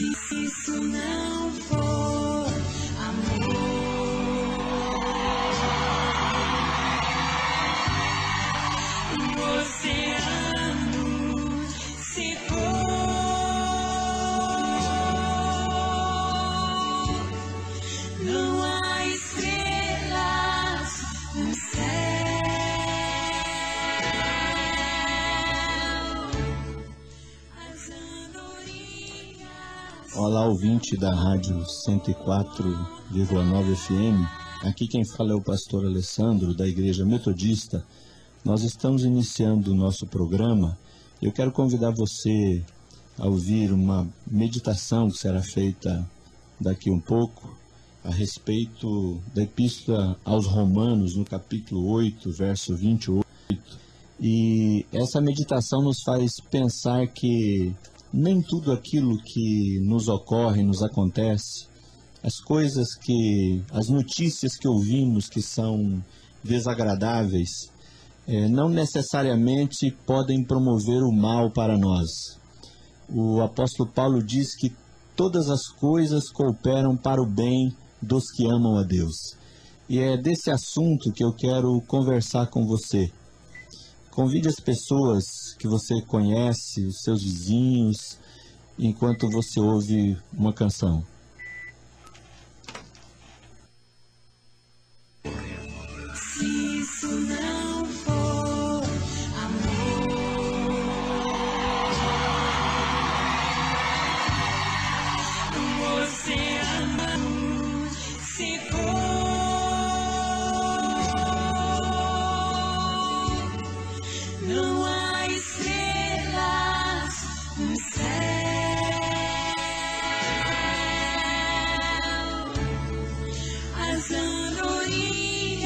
Se isso não for amor, o oceano secou. Não há estrelas no céu. As andorinhas. Olá, ouvinte da Rádio 104,9 FM. Aqui quem fala é o pastor Alessandro, da Igreja Metodista. Nós estamos iniciando o nosso programa. Eu quero convidar você a ouvir uma meditação que será feita daqui um pouco a respeito da Epístola aos Romanos, no capítulo 8, verso 28. E essa meditação nos faz pensar que nem tudo aquilo que nos ocorre, nos acontece, as notícias que ouvimos que são desagradáveis, não necessariamente podem promover o mal para nós. O apóstolo Paulo diz que todas as coisas cooperam para o bem dos que amam a Deus. E é desse assunto que eu quero conversar com você. Convide as pessoas que você conhece, os seus vizinhos, enquanto você ouve uma canção. Se isso não for amor, o oceano secou. Não há estrelas no céu. As andorinhas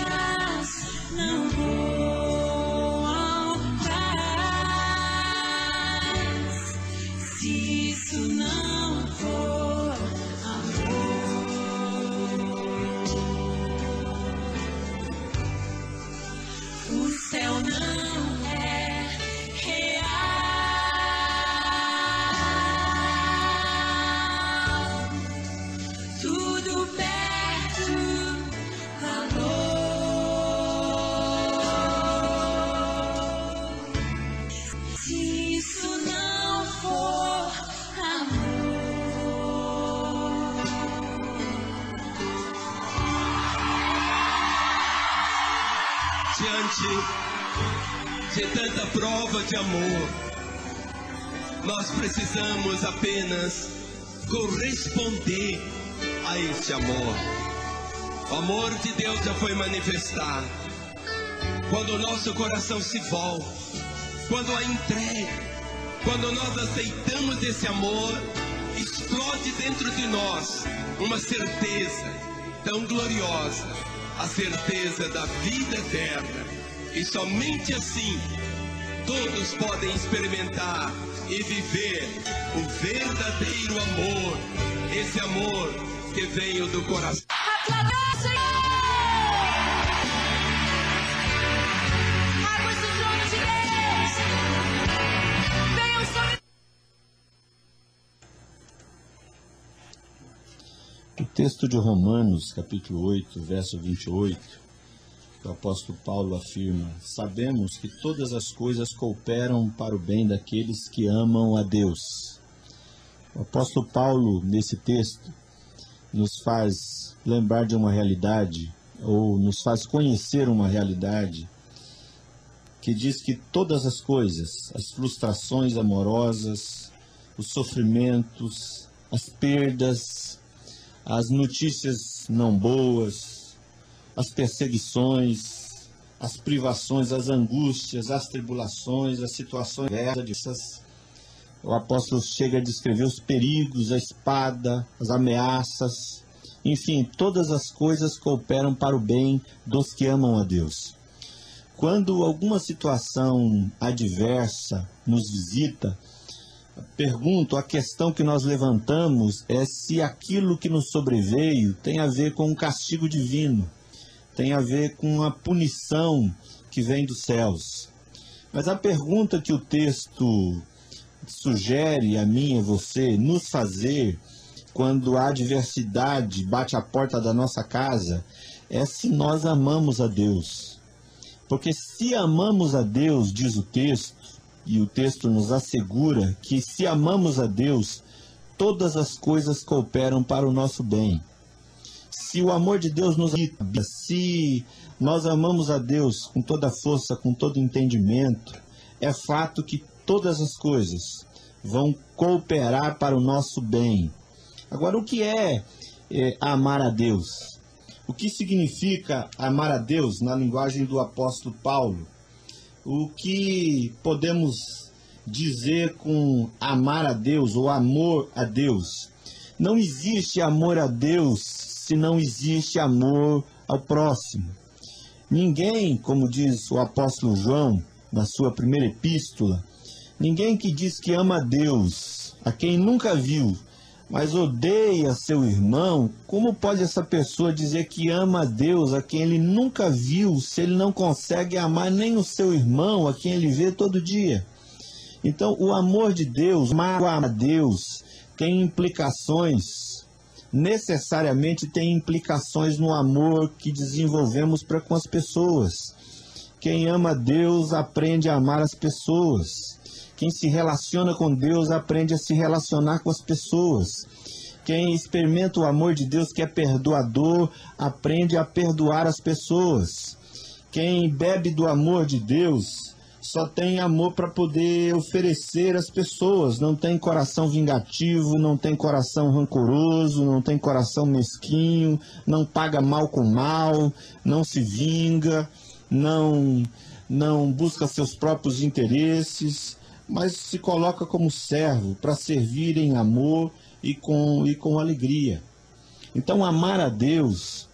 não voam mais. Se isso não for amor, o céu não é real. Tudo perto, valor. Se isso não for amor, Diante de tanta prova de amor, nós precisamos apenas corresponder a este amor. O amor de Deus já foi manifestado quando o nosso coração se volta, quando a entrega, quando nós aceitamos esse amor, explode dentro de nós uma certeza tão gloriosa, a certeza da vida eterna. E somente assim todos podem experimentar e viver o verdadeiro amor, esse amor que veio do coração. O texto de Romanos, capítulo 8, verso 28, o apóstolo Paulo afirma: sabemos que todas as coisas cooperam para o bem daqueles que amam a Deus. O apóstolo Paulo, nesse texto, nos faz lembrar de uma realidade, ou nos faz conhecer uma realidade, que diz que todas as coisas, as frustrações amorosas, os sofrimentos, as perdas, as notícias não boas, as perseguições, as privações, as angústias, as tribulações, as situações adversas. O apóstolo chega a descrever os perigos, a espada, as ameaças, enfim, todas as coisas cooperam para o bem dos que amam a Deus. Quando alguma situação adversa nos visita, a questão que nós levantamos é se aquilo que nos sobreveio tem a ver com um castigo divino, tem a ver com uma punição que vem dos céus. Mas a pergunta que o texto sugere a mim e a você nos fazer quando a adversidade bate a porta da nossa casa é se nós amamos a Deus. Porque se amamos a Deus, diz o texto, e o texto nos assegura que se amamos a Deus, todas as coisas cooperam para o nosso bem. Se o amor de Deus nos habita, se nós amamos a Deus com toda a força, com todo entendimento, é fato que todas as coisas vão cooperar para o nosso bem. Agora, o que é amar a Deus? O que significa amar a Deus na linguagem do apóstolo Paulo? O que podemos dizer com amar a Deus ou amor a Deus? Não existe amor a Deus se não existe amor ao próximo. Ninguém, como diz o apóstolo João na sua primeira epístola, ninguém que diz que ama a Deus, a quem nunca viu, mas odeia seu irmão, como pode essa pessoa dizer que ama a Deus a quem ele nunca viu, se ele não consegue amar nem o seu irmão, a quem ele vê todo dia? Então, o amor de Deus, amar a Deus, tem implicações, necessariamente tem implicações no amor que desenvolvemos para com as pessoas. Quem ama a Deus aprende a amar as pessoas. Quem se relaciona com Deus aprende a se relacionar com as pessoas. Quem experimenta o amor de Deus, que é perdoador, aprende a perdoar as pessoas. Quem bebe do amor de Deus só tem amor para poder oferecer às pessoas. Não tem coração vingativo, não tem coração rancoroso, não tem coração mesquinho, não paga mal com mal, não se vinga, não busca seus próprios interesses, mas se coloca como servo para servir em amor e com alegria. Então, amar a Deus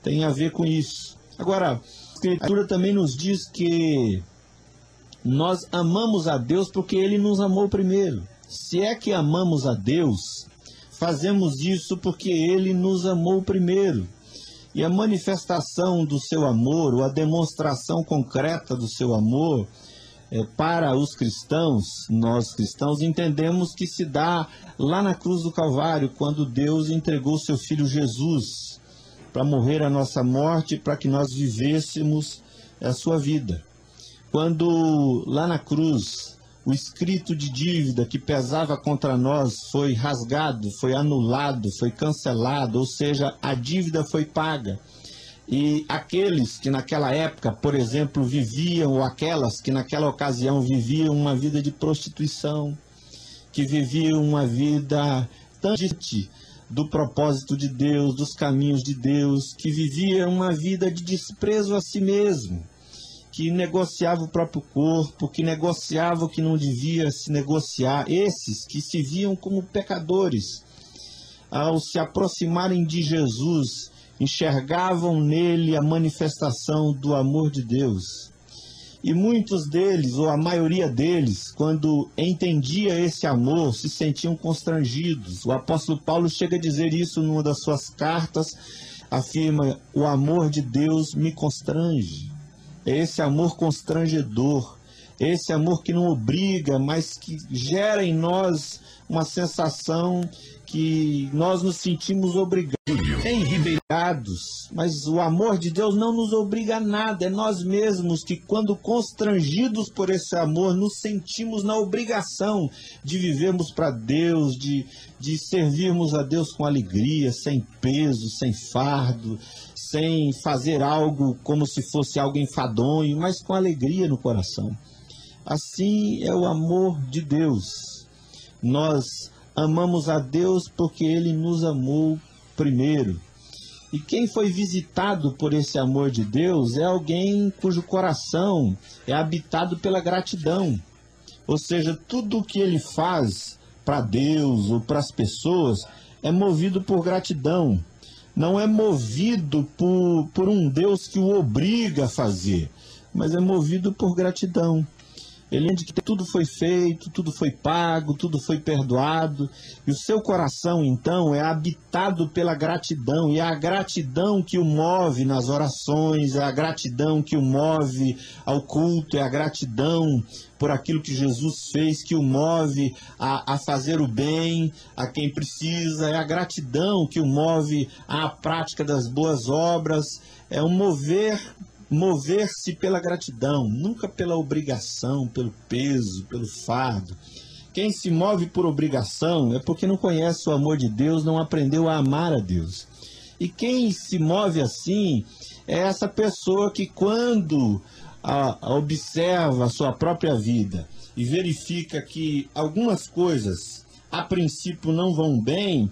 tem a ver com isso. Agora, a Escritura também nos diz que nós amamos a Deus porque Ele nos amou primeiro. Se é que amamos a Deus, fazemos isso porque Ele nos amou primeiro. E a manifestação do seu amor, ou a demonstração concreta do seu amor, para os cristãos, nós cristãos, entendemos que se dá lá na cruz do Calvário, quando Deus entregou seu Filho Jesus para morrer a nossa morte, para que nós vivêssemos a sua vida. Quando lá na cruz o escrito de dívida que pesava contra nós foi rasgado, foi anulado, foi cancelado, ou seja, a dívida foi paga. E aqueles que naquela época, por exemplo, viviam, ou aquelas que naquela ocasião viviam uma vida de prostituição, que viviam uma vida tão distante do propósito de Deus, dos caminhos de Deus, que viviam uma vida de desprezo a si mesmo, que negociava o próprio corpo, que negociava o que não devia se negociar. Esses que se viam como pecadores, ao se aproximarem de Jesus, enxergavam nele a manifestação do amor de Deus. E muitos deles, ou a maioria deles, quando entendia esse amor, se sentiam constrangidos. O apóstolo Paulo chega a dizer isso numa das suas cartas, afirma: o amor de Deus me constrange. É esse amor constrangedor, esse amor que não obriga, mas que gera em nós uma sensação que nós nos sentimos obrigados, enribeirados, mas o amor de Deus não nos obriga a nada, é nós mesmos que, quando constrangidos por esse amor, nos sentimos na obrigação de vivermos para Deus, de servirmos a Deus com alegria, sem peso, sem fardo, sem fazer algo como se fosse algo enfadonho, mas com alegria no coração. Assim é o amor de Deus. Nós amamos a Deus porque Ele nos amou primeiro. E quem foi visitado por esse amor de Deus é alguém cujo coração é habitado pela gratidão. Ou seja, tudo o que ele faz para Deus ou para as pessoas é movido por gratidão. Não é movido por um Deus que o obriga a fazer, mas é movido por gratidão. Ele entende que tudo foi feito, tudo foi pago, tudo foi perdoado, e o seu coração, então, é habitado pela gratidão, e é a gratidão que o move nas orações, é a gratidão que o move ao culto, é a gratidão por aquilo que Jesus fez, que o move a fazer o bem a quem precisa, é a gratidão que o move à prática das boas obras, é um mover-se pela gratidão, nunca pela obrigação, pelo peso, pelo fardo. Quem se move por obrigação é porque não conhece o amor de Deus, não aprendeu a amar a Deus. E quem se move assim é essa pessoa que, quando observa a sua própria vida e verifica que algumas coisas a princípio não vão bem,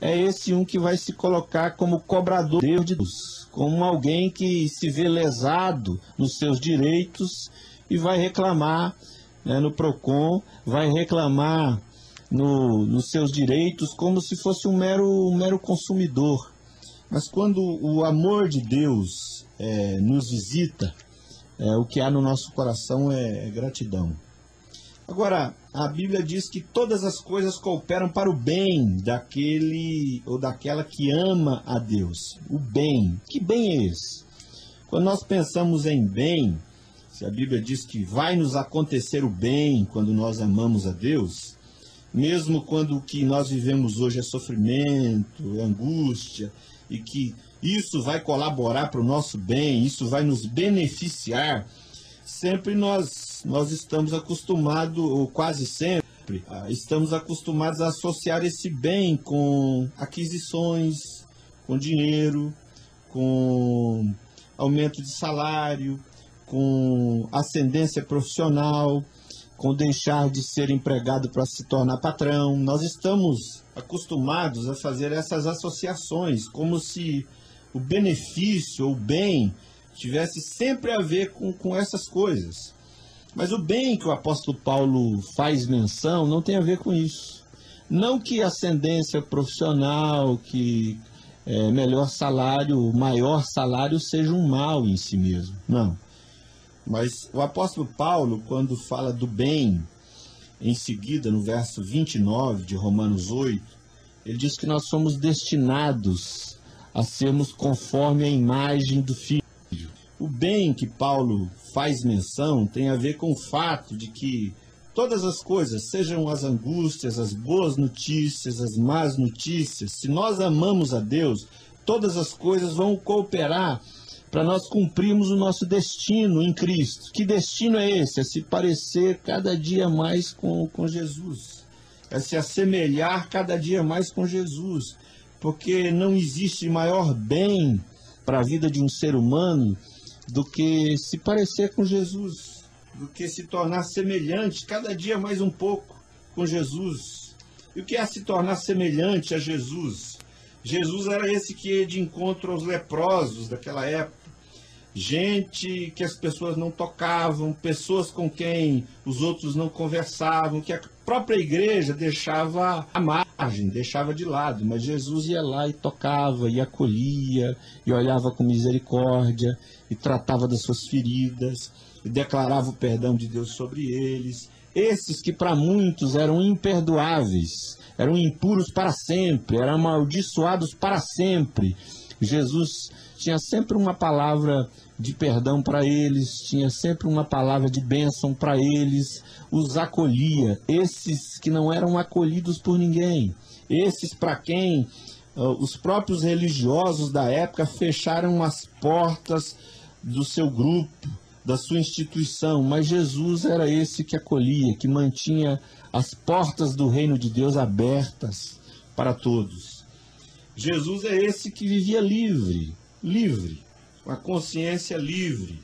é esse um que vai se colocar como cobrador de Deus, como alguém que se vê lesado nos seus direitos e vai reclamar, né, no PROCON, vai reclamar nos seus direitos como se fosse um mero consumidor. Mas quando o amor de Deus nos visita, o que há no nosso coração é gratidão. Agora, a Bíblia diz que todas as coisas cooperam para o bem daquele ou daquela que ama a Deus. O bem. Que bem é esse? Quando nós pensamos em bem, se a Bíblia diz que vai nos acontecer o bem quando nós amamos a Deus, mesmo quando o que nós vivemos hoje é sofrimento, é angústia, e que isso vai colaborar para o nosso bem, isso vai nos beneficiar, sempre nós estamos acostumados, ou quase sempre, estamos acostumados a associar esse bem com aquisições, com dinheiro, com aumento de salário, com ascendência profissional, com deixar de ser empregado para se tornar patrão. Nós estamos acostumados a fazer essas associações, como se o benefício ou o bem tivesse sempre a ver com essas coisas. Mas o bem que o apóstolo Paulo faz menção não tem a ver com isso. Não que ascendência profissional, que melhor salário, maior salário seja um mal em si mesmo. Não. Mas o apóstolo Paulo, quando fala do bem, em seguida, no verso 29 de Romanos 8, ele diz que nós somos destinados a sermos conforme a imagem do Filho. O bem que Paulo faz menção tem a ver com o fato de que todas as coisas, sejam as angústias, as boas notícias, as más notícias, se nós amamos a Deus, todas as coisas vão cooperar para nós cumprirmos o nosso destino em Cristo. Que destino é esse? É se parecer cada dia mais com Jesus. É se assemelhar cada dia mais com Jesus. Porque não existe maior bem para a vida de um ser humano do que se parecer com Jesus, do que se tornar semelhante cada dia mais um pouco com Jesus. E o que é se tornar semelhante a Jesus? Jesus era esse que ia de encontro aos leprosos daquela época. Gente que as pessoas não tocavam, pessoas com quem os outros não conversavam, que a própria igreja deixava à margem, deixava de lado, mas Jesus ia lá e tocava, e acolhia, e olhava com misericórdia, e tratava das suas feridas, e declarava o perdão de Deus sobre eles. Esses que para muitos eram imperdoáveis, eram impuros para sempre, eram amaldiçoados para sempre. Jesus tinha sempre uma palavra de perdão para eles, tinha sempre uma palavra de bênção para eles, os acolhia. Esses que não eram acolhidos por ninguém, esses para quem os próprios religiosos da época fecharam as portas do seu grupo, da sua instituição, mas Jesus era esse que acolhia, que mantinha as portas do reino de Deus abertas para todos. Jesus é esse que vivia livre, com a consciência livre,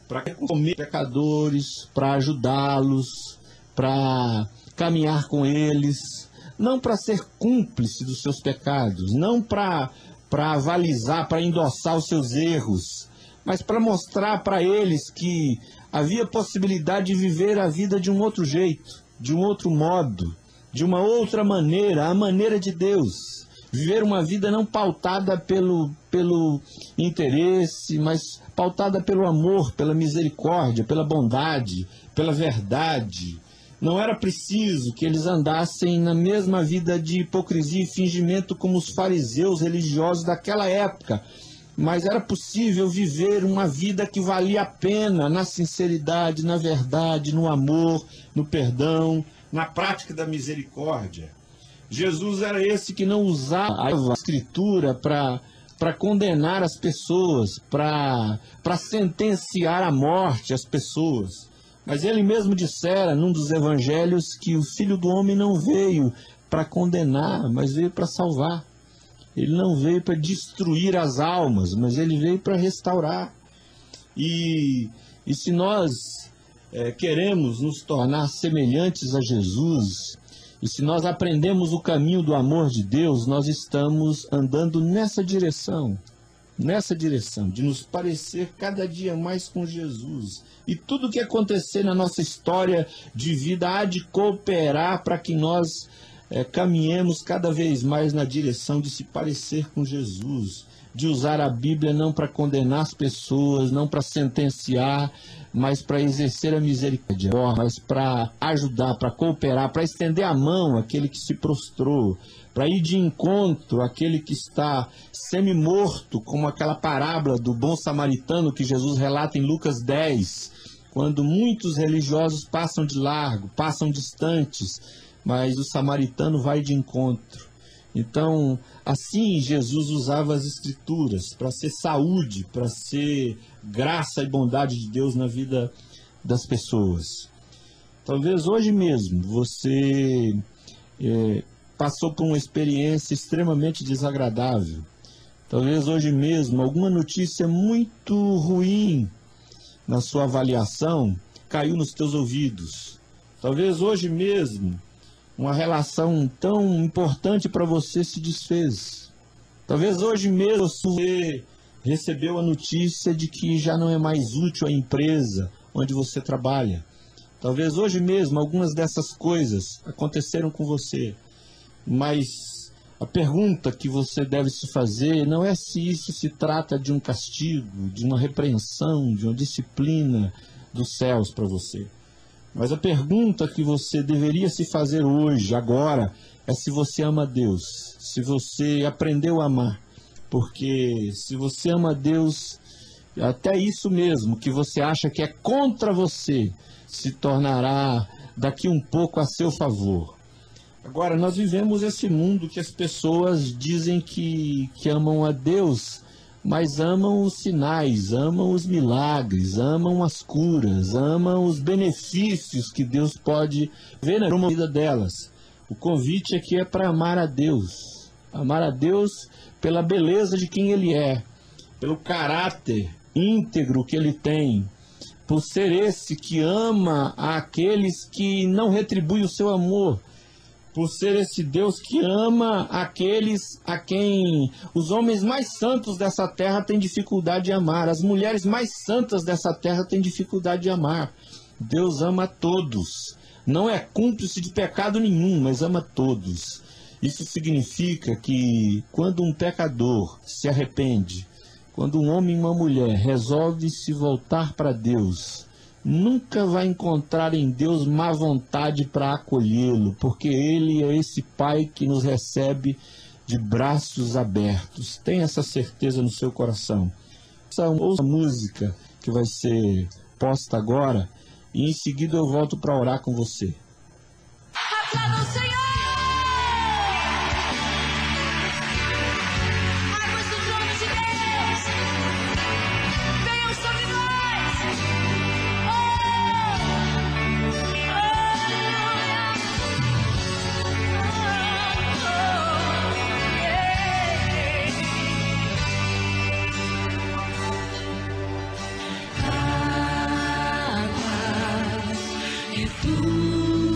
para comer pecadores, para ajudá-los, para caminhar com eles, não para ser cúmplice dos seus pecados, não para avalizar, para endossar os seus erros, mas para mostrar para eles que havia possibilidade de viver a vida de um outro jeito, de um outro modo, de uma outra maneira, a maneira de Deus. Viver uma vida não pautada pelo interesse, mas pautada pelo amor, pela misericórdia, pela bondade, pela verdade. Não era preciso que eles andassem na mesma vida de hipocrisia e fingimento como os fariseus religiosos daquela época, mas era possível viver uma vida que valia a pena na sinceridade, na verdade, no amor, no perdão, na prática da misericórdia. Jesus era esse que não usava a Escritura para condenar as pessoas, para sentenciar à morte as pessoas. Mas ele mesmo dissera num dos evangelhos que o Filho do Homem não veio para condenar, mas veio para salvar. Ele não veio para destruir as almas, mas ele veio para restaurar. E se nós queremos nos tornar semelhantes a Jesus, e se nós aprendemos o caminho do amor de Deus, nós estamos andando nessa direção de nos parecer cada dia mais com Jesus. E tudo que acontecer na nossa história de vida há de cooperar para que nós caminhemos cada vez mais na direção de se parecer com Jesus, de usar a Bíblia não para condenar as pessoas, não para sentenciar, mas para exercer a misericórdia, mas para ajudar, para cooperar, para estender a mão àquele que se prostrou, para ir de encontro àquele que está semi-morto, como aquela parábola do bom samaritano que Jesus relata em Lucas 10, quando muitos religiosos passam de largo, passam distantes, mas o samaritano vai de encontro. Então, assim Jesus usava as Escrituras para ser saúde, para ser graça e bondade de Deus na vida das pessoas. Talvez hoje mesmo você passou por uma experiência extremamente desagradável. Talvez hoje mesmo alguma notícia muito ruim na sua avaliação caiu nos teus ouvidos. Talvez hoje mesmo uma relação tão importante para você se desfez. Talvez hoje mesmo você recebeu a notícia de que já não é mais útil à empresa onde você trabalha. Talvez hoje mesmo algumas dessas coisas aconteceram com você. Mas a pergunta que você deve se fazer não é se isso se trata de um castigo, de uma repreensão, de uma disciplina dos céus para você. Mas a pergunta que você deveria se fazer hoje, agora, é se você ama Deus, se você aprendeu a amar. Porque se você ama Deus, até isso mesmo que você acha que é contra você, se tornará daqui um pouco a seu favor. Agora, nós vivemos esse mundo que as pessoas dizem que amam a Deus, mas amam os sinais, amam os milagres, amam as curas, amam os benefícios que Deus pode ver na vida delas. O convite aqui é para amar a Deus pela beleza de quem Ele é, pelo caráter íntegro que Ele tem, por ser esse que ama aqueles que não retribuem o seu amor, por ser esse Deus que ama aqueles a quem os homens mais santos dessa terra têm dificuldade de amar, as mulheres mais santas dessa terra têm dificuldade de amar. Deus ama a todos, não é cúmplice de pecado nenhum, mas ama todos. Isso significa que quando um pecador se arrepende, quando um homem e uma mulher resolve se voltar para Deus, nunca vai encontrar em Deus má vontade para acolhê-lo, porque Ele é esse Pai que nos recebe de braços abertos. Tenha essa certeza no seu coração. Ouça a música que vai ser posta agora e em seguida eu volto para orar com você. Aplauda o Senhor! Águas do trono de Deus, venham sobre nós! E tu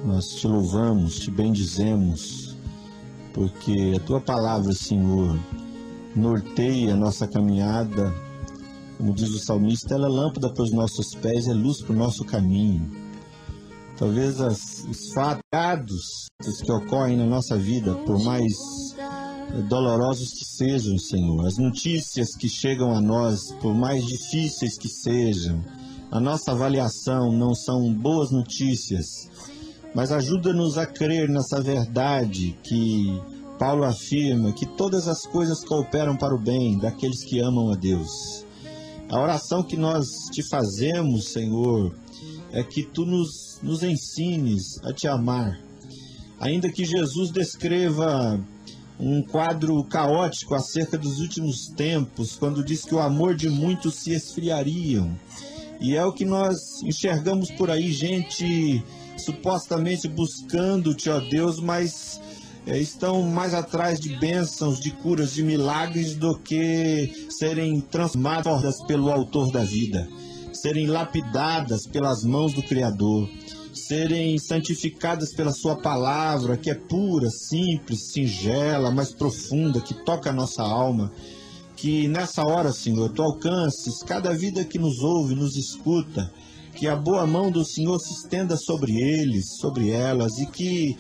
nós te louvamos, te bendizemos, porque a tua palavra, Senhor, norteia a nossa caminhada. Como diz o salmista, ela é lâmpada para os nossos pés, é luz para o nosso caminho. Talvez os fatos que ocorrem na nossa vida, por mais dolorosos que sejam, Senhor, as notícias que chegam a nós, por mais difíceis que sejam, a nossa avaliação não são boas notícias, mas ajuda-nos a crer nessa verdade que Paulo afirma, que todas as coisas cooperam para o bem daqueles que amam a Deus. A oração que nós te fazemos, Senhor, é que tu nos ensines a te amar. Ainda que Jesus descreva um quadro caótico acerca dos últimos tempos, quando diz que o amor de muitos se esfriariam. E é o que nós enxergamos por aí, gente supostamente buscando-te, ó Deus, mas estão mais atrás de bênçãos, de curas, de milagres, do que serem transformadas pelo autor da vida, serem lapidadas pelas mãos do Criador, serem santificadas pela sua palavra, que é pura, simples, singela, mas profunda, que toca a nossa alma. Que nessa hora, Senhor, tu alcances cada vida que nos ouve, nos escuta, que a boa mão do Senhor se estenda sobre eles, sobre elas, e que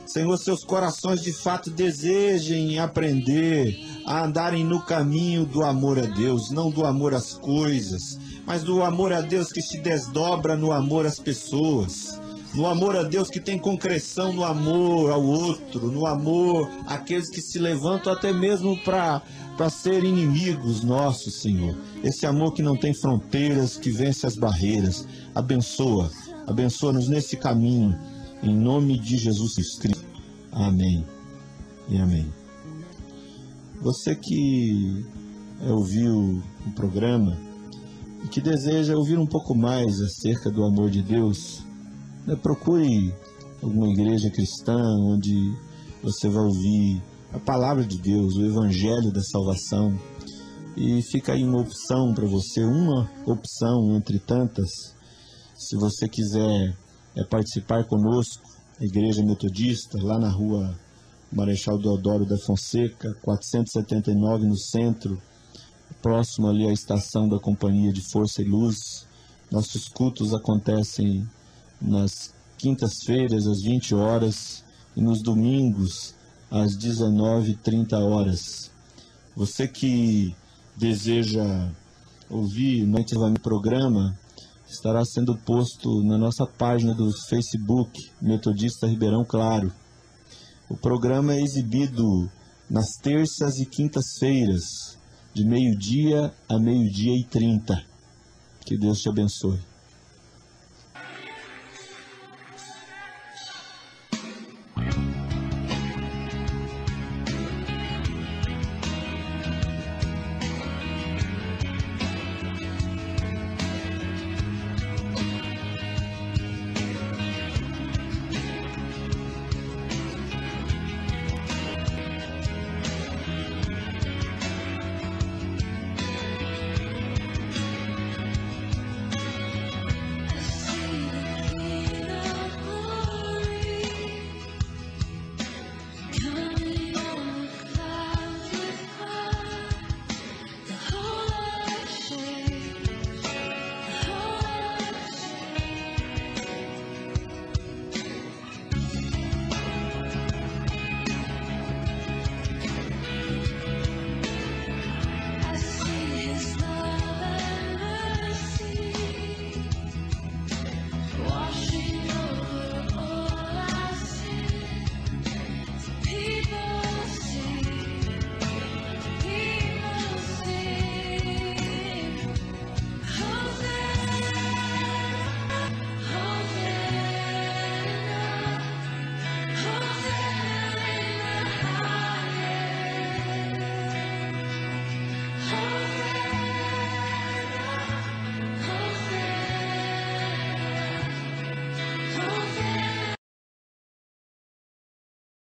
Senhor, seus corações de fato desejem aprender a andarem no caminho do amor a Deus, não do amor às coisas, mas do amor a Deus que se desdobra no amor às pessoas, no amor a Deus que tem concreção no amor ao outro, no amor àqueles que se levantam até mesmo para ser inimigos nossos, Senhor. Esse amor que não tem fronteiras, que vence as barreiras. Abençoa-nos nesse caminho. Em nome de Jesus Cristo. Amém e amém. Você que ouviu o programa e que deseja ouvir um pouco mais acerca do amor de Deus, procure alguma igreja cristã onde você vai ouvir a palavra de Deus, o Evangelho da salvação. E fica aí uma opção para você, uma opção entre tantas. Se você quiser participar conosco, a Igreja Metodista, lá na rua Marechal Deodoro da Fonseca, 479, no centro, próximo ali à estação da Companhia de Força e Luz. Nossos cultos acontecem nas quintas-feiras, às 20 horas, e nos domingos, às 19h30. Você que deseja ouvir no programa, estará sendo posto na nossa página do Facebook, Metodista Ribeirão Claro. O programa é exibido nas terças e quintas-feiras, de 12h a 12h30. Que Deus te abençoe.